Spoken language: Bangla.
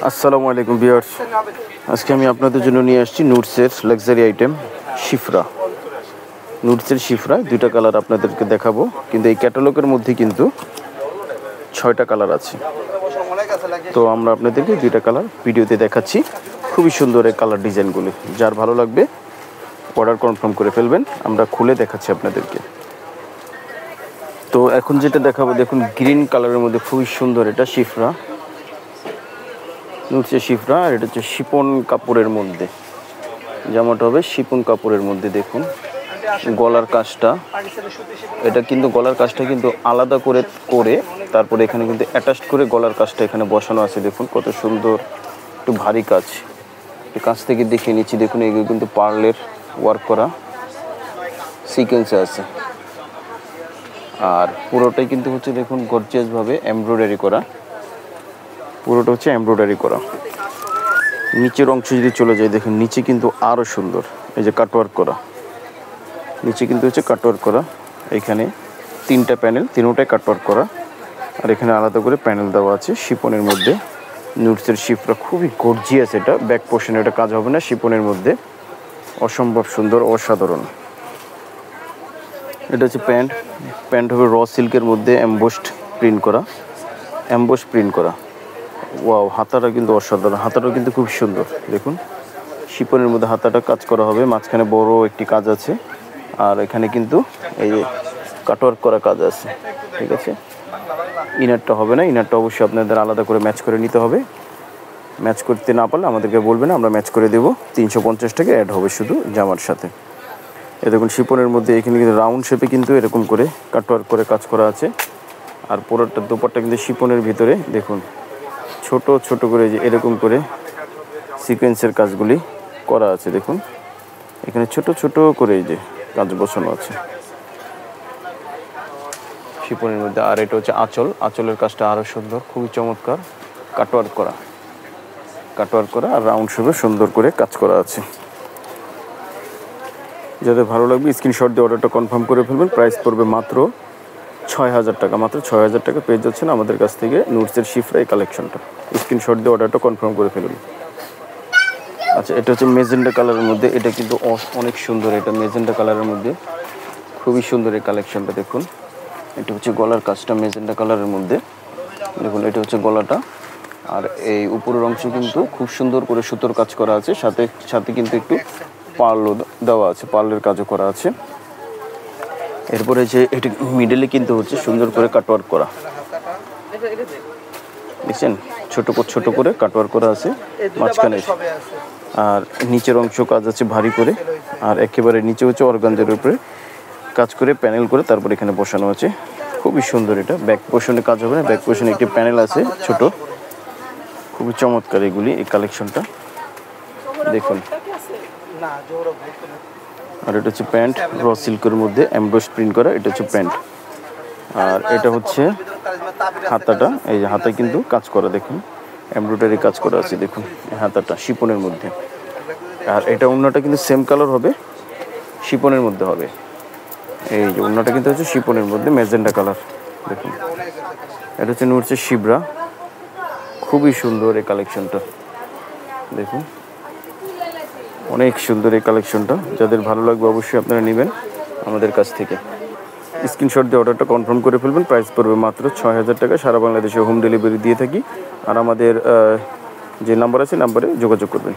আসসালামু আলাইকুম ভিউয়ার্স, আজকে আমি আপনাদের জন্য নিয়ে আসছি নুটসের লাক্সারি আইটেম শিফরা। নুটসের শিফরা দুইটা কালার আপনাদেরকে দেখাবো, কিন্তু এই ক্যাটালগের মধ্যে কিন্তু 6টা কালার আছে। তো আমরা আপনাদেরকে দুইটা কালার ভিডিওতে দেখাচ্ছি। খুবই সুন্দর এই কালার ডিজাইনগুলি, যার ভালো লাগবে অর্ডার কনফার্ম করে ফেলবেন। আমরা খুলে দেখাচ্ছি আপনাদেরকে। তো এখন যেটা দেখাবো, দেখুন গ্রিন কালারের মধ্যে খুবই সুন্দর এটা শিফরা, নুটসের শিফরা। আর এটা হচ্ছে শিপন কাপড়ের মধ্যে, জামাটা হবে শিপন কাপড়ের মধ্যে। দেখুন গলার কাজটা, এটা কিন্তু গলার কাজটা কিন্তু আলাদা করে তারপরে এখানে কিন্তু অ্যাটাচড করে গলার কাজটা এখানে বসানো আছে। দেখুন কত সুন্দর, একটু ভারী কাজ। একটু কাছ থেকে দেখিয়ে নিচ্ছি। দেখুন এগুলো কিন্তু পার্লের ওয়ার্ক করা সিকোয়েন্সে আছে, আর পুরোটাই কিন্তু হচ্ছে দেখুন গর্জিয়াসভাবে এমব্রয়ডারি করা। পুরোটা হচ্ছে এমব্রয়ডারি করা। নিচের অংশ যদি চলে যায়, দেখুন নিচে কিন্তু আরও সুন্দর, এই যে কাটওয়ার্ক করা। নিচে কিন্তু হচ্ছে কাটওয়ার্ক করা। এখানে 3টা প্যানেল, 3টাই কাটওয়ার্ক করা। আর এখানে আলাদা করে প্যানেল দেওয়া আছে শিপনের মধ্যে। নুটসের শিফরা খুবই গর্জিয়াস। এটা ব্যাক পোর্শনে এটা কাজ হবে না, শিপনের মধ্যে অসম্ভব সুন্দর, অসাধারণ। এটা হচ্ছে প্যান্ট হবে র সিল্কের মধ্যে এমবোসড প্রিন্ট করা। ওয়াও, হাতাটা কিন্তু অসাধারণ, হাতাটাও কিন্তু খুব সুন্দর। দেখুন শিপনের মধ্যে হাতাটা কাজ করা হবে, মাঝখানে বড় একটি কাজ আছে, আর এখানে কিন্তু এই যে কাটওয়ার্ক করা কাজ আছে। ঠিক আছে, ইনারটা হবে না, ইনারটা অবশ্যই আপনাদের আলাদা করে ম্যাচ করে নিতে হবে। ম্যাচ করতে না পারলে আমাদেরকে বলবেন, আমরা ম্যাচ করে দেবো। 350 টাকা অ্যাড হবে শুধু জামার সাথে। এ দেখুন শিপনের মধ্যে এখানে কিন্তু রাউন্ড শেপে কিন্তু এরকম করে কাটওয়ার্ক করে কাজ করা আছে। আর পুরোটা দোপাট্টা কিন্তু শিপনের ভিতরে দেখুন ছোট ছোট করে যে এরকম করে সিকোয়েন্সের কাজগুলি করা আছে। দেখুন এখানে ছোট ছোট করে এই যে কাজ বসানো আছে শিপনের মধ্যে। আর এটা হচ্ছে আঁচলের কাজটা আরও সুন্দর, খুবই চমৎকার। কাটওয়ার্ক করা আর রাউন্ড শেপে সুন্দর করে কাজ করা আছে। যাদের ভালো লাগবে স্ক্রিনশট দিয়ে অর্ডারটা কনফার্ম করে ফেলবেন। প্রাইস পড়বে মাত্র 6000 টাকা। মাত্র 6000 টাকা পেয়ে যাচ্ছেন আমাদের কাছ থেকে নুটসের শিফরা এই কালেকশনটা। স্ক্রিনশট দিয়ে অর্ডারটা কনফার্ম করে ফেলুন। আচ্ছা, এটা হচ্ছে মেজেন্ডা কালারের মধ্যে। এটা কিন্তু অনেক সুন্দর। এটা মেজেন্ডা কালারের মধ্যে খুবই সুন্দর এই কালেকশনটা। দেখুন এটা হচ্ছে গলার কাজটা মেজেন্ডা কালারের মধ্যে। দেখুন এটা হচ্ছে গলাটা, আর এই উপরের অংশ কিন্তু খুব সুন্দর করে সুতোর কাজ করা আছে, সাথে কিন্তু একটু পার্লও দেওয়া আছে, পার্লের কাজও করা আছে। এরপরে যে এটা মিডলে কিন্তু হচ্ছে সুন্দর করে কাটওয়ার্ক করা, দেখছেন ছোট করে কাটওয়ার্ক করা আছে মাঝখানে। আর নিচের অংশ কাজ আছে ভারী করে, আর একেবারে নিচে হচ্ছে অর্গানজার উপরে কাজ করে প্যানেল করে তারপর এখানে বসানো আছে। খুবই সুন্দর। এটা ব্যাক পোর্শনে কাজ হবে না, ব্যাক পোর্শনে একটি প্যানেল আছে ছোট, খুবই চমৎকার এগুলি এই কালেকশনটা। দেখুন আর এটা হচ্ছে প্যান্ট র সিল্কের মধ্যে এমব্রয়ডারি প্রিন্ট করা। এটা হচ্ছে প্যান্ট, আর এটা হচ্ছে হাতাটা। এই যে হাতায় কিন্তু কাজ করা, দেখুন এমব্রয়ডারি কাজ করা আছে। দেখুন হাতাটা শিপনের মধ্যে। আর এটা ওড়নাটা কিন্তু সেম কালার হবে, শিপনের মধ্যে হবে। এই যে ওড়নাটা কিন্তু হচ্ছে শিপনের মধ্যে ম্যাজেন্ডা কালার। দেখুন এটা হচ্ছে নুটসের শিবরা, খুবই সুন্দর এই কালেকশনটা। দেখুন অনেক সুন্দর এই কালেকশনটা। যাদের ভালো লাগবে অবশ্যই আপনারা নেবেন আমাদের কাছ থেকে। স্ক্রিনশট দিয়ে অর্ডারটা কনফার্ম করে ফেলবেন। প্রাইস পড়বে মাত্র 6000 টাকা। সারা বাংলাদেশে হোম ডেলিভারি দিয়ে থাকি। আর আমাদের যে নাম্বার আছে নাম্বারে যোগাযোগ করবেন।